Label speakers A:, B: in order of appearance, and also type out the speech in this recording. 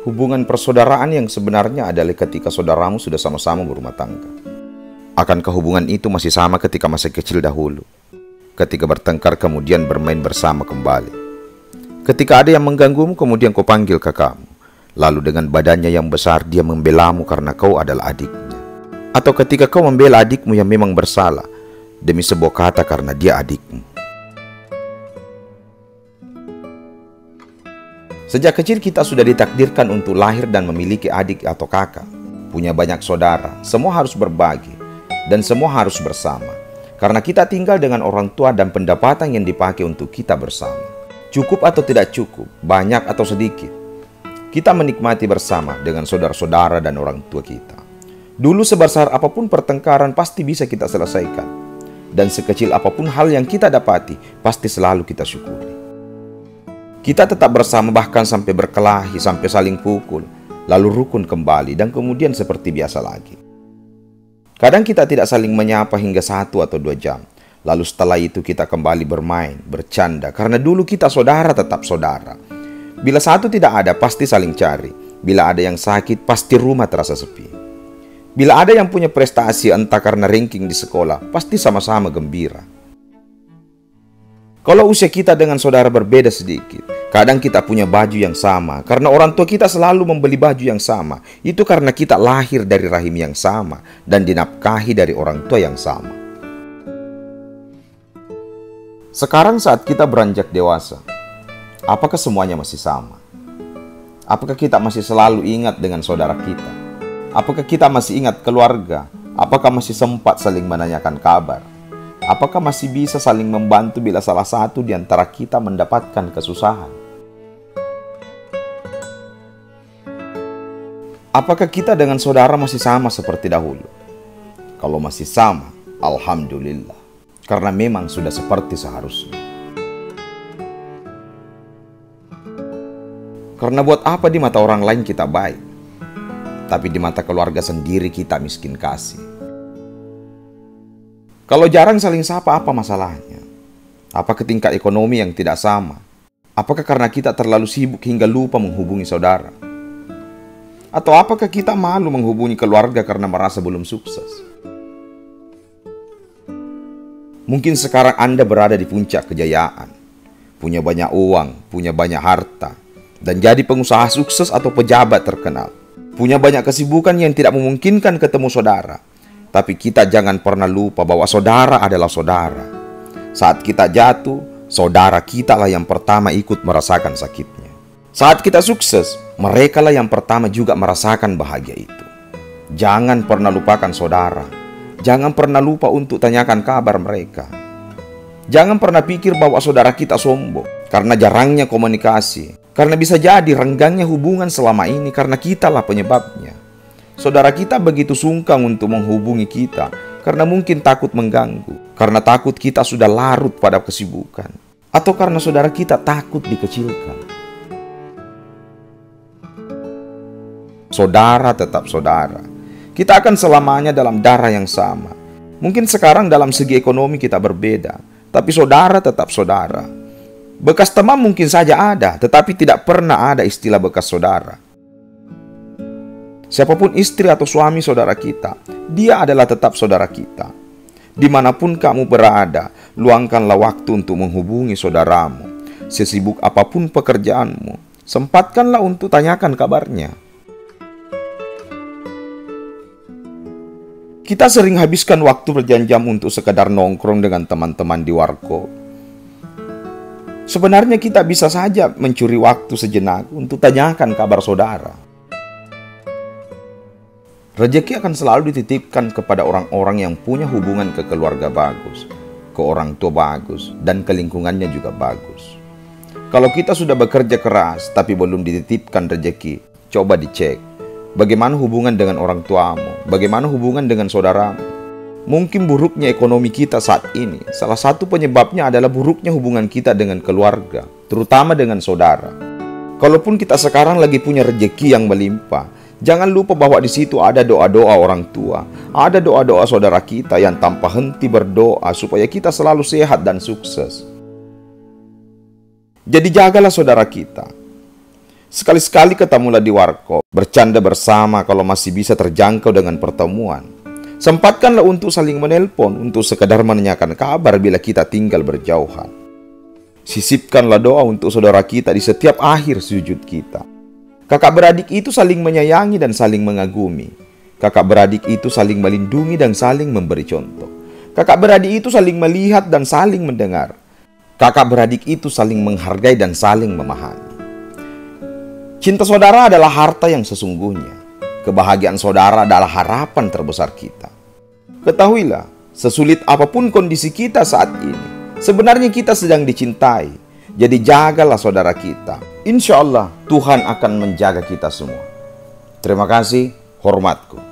A: Hubungan persaudaraan yang sebenarnya adalah ketika saudaramu sudah sama-sama berumah tangga. Akankah hubungan itu masih sama ketika masih kecil dahulu? Ketika bertengkar kemudian bermain bersama kembali. Ketika ada yang mengganggumu kemudian kau panggil kakakmu. Lalu dengan badannya yang besar dia membelamu karena kau adalah adiknya. Atau ketika kau membela adikmu yang memang bersalah demi sebuah kata karena dia adikmu. Sejak kecil kita sudah ditakdirkan untuk lahir dan memiliki adik atau kakak. Punya banyak saudara, semua harus berbagi. Dan semua harus bersama. Karena kita tinggal dengan orang tua dan pendapatan yang dipakai untuk kita bersama. Cukup atau tidak cukup, banyak atau sedikit. Kita menikmati bersama dengan saudara-saudara dan orang tua kita. Dulu sebesar apapun pertengkaran pasti bisa kita selesaikan. Dan sekecil apapun hal yang kita dapati, pasti selalu kita syukuri. Kita tetap bersama bahkan sampai berkelahi, sampai saling pukul. Lalu rukun kembali dan kemudian seperti biasa lagi. Kadang kita tidak saling menyapa hingga 1 atau 2 jam. Lalu setelah itu kita kembali bermain, bercanda. Karena dulu kita saudara tetap saudara. Bila satu tidak ada, pasti saling cari. Bila ada yang sakit, pasti rumah terasa sepi. Bila ada yang punya prestasi entah karena ranking di sekolah, pasti sama-sama gembira. Kalau usia kita dengan saudara berbeda sedikit, kadang kita punya baju yang sama. Karena orang tua kita selalu membeli baju yang sama. Itu karena kita lahir dari rahim yang sama dan dinafkahi dari orang tua yang sama. Sekarang saat kita beranjak dewasa, apakah semuanya masih sama? Apakah kita masih selalu ingat dengan saudara kita? Apakah kita masih ingat keluarga? Apakah masih sempat saling menanyakan kabar? Apakah masih bisa saling membantu bila salah satu di antara kita mendapatkan kesusahan? Apakah kita dengan saudara masih sama seperti dahulu? Kalau masih sama, alhamdulillah. Karena memang sudah seperti seharusnya. Karena buat apa di mata orang lain kita baik, tapi di mata keluarga sendiri kita miskin kasih. Kalau jarang saling sapa, apa masalahnya? Apakah tingkat ekonomi yang tidak sama? Apakah karena kita terlalu sibuk hingga lupa menghubungi saudara? Atau apakah kita malu menghubungi keluarga karena merasa belum sukses? Mungkin sekarang Anda berada di puncak kejayaan, punya banyak uang, punya banyak harta, dan jadi pengusaha sukses atau pejabat terkenal. Punya banyak kesibukan yang tidak memungkinkan ketemu saudara. Tapi kita jangan pernah lupa bahwa saudara adalah saudara. Saat kita jatuh, saudara kita lah yang pertama ikut merasakan sakitnya. Saat kita sukses, mereka lah yang pertama juga merasakan bahagia itu. Jangan pernah lupakan saudara. Jangan pernah lupa untuk tanyakan kabar mereka. Jangan pernah pikir bahwa saudara kita sombong karena jarangnya komunikasi. Karena bisa jadi renggangnya hubungan selama ini karena kitalah penyebabnya. Saudara kita begitu sungkan untuk menghubungi kita karena mungkin takut mengganggu, karena takut kita sudah larut pada kesibukan, atau karena saudara kita takut dikecilkan. Saudara tetap saudara. Kita akan selamanya dalam darah yang sama. Mungkin sekarang dalam segi ekonomi kita berbeda, tapi saudara tetap saudara. Bekas teman mungkin saja ada, tetapi tidak pernah ada istilah bekas saudara. Siapapun istri atau suami saudara kita, dia adalah tetap saudara kita. Dimanapun kamu berada, luangkanlah waktu untuk menghubungi saudaramu. Sesibuk apapun pekerjaanmu, sempatkanlah untuk tanyakan kabarnya. Kita sering habiskan waktu berjam-jam untuk sekadar nongkrong dengan teman-teman di warkop. Sebenarnya kita bisa saja mencuri waktu sejenak untuk tanyakan kabar saudara. Rezeki akan selalu dititipkan kepada orang-orang yang punya hubungan ke keluarga bagus, ke orang tua bagus, dan ke lingkungannya juga bagus. Kalau kita sudah bekerja keras tapi belum dititipkan rezeki, coba dicek. Bagaimana hubungan dengan orang tuamu? Bagaimana hubungan dengan saudaramu? Mungkin buruknya ekonomi kita saat ini, salah satu penyebabnya adalah buruknya hubungan kita dengan keluarga, terutama dengan saudara. Kalaupun kita sekarang lagi punya rezeki yang melimpah, jangan lupa bahwa di situ ada doa-doa orang tua, ada doa-doa saudara kita yang tanpa henti berdoa supaya kita selalu sehat dan sukses. Jadi jagalah saudara kita. Sekali-sekali ketemulah di warkop, bercanda bersama kalau masih bisa terjangkau dengan pertemuan. Sempatkanlah untuk saling menelpon, untuk sekedar menanyakan kabar bila kita tinggal berjauhan. Sisipkanlah doa untuk saudara kita di setiap akhir sujud kita. Kakak beradik itu saling menyayangi dan saling mengagumi. Kakak beradik itu saling melindungi dan saling memberi contoh. Kakak beradik itu saling melihat dan saling mendengar. Kakak beradik itu saling menghargai dan saling memahami. Cinta saudara adalah harta yang sesungguhnya. Kebahagiaan saudara adalah harapan terbesar kita. Ketahuilah, sesulit apapun kondisi kita saat ini, sebenarnya kita sedang dicintai. Jadi jagalah saudara kita. Insya Allah Tuhan akan menjaga kita semua. Terima kasih, hormatku.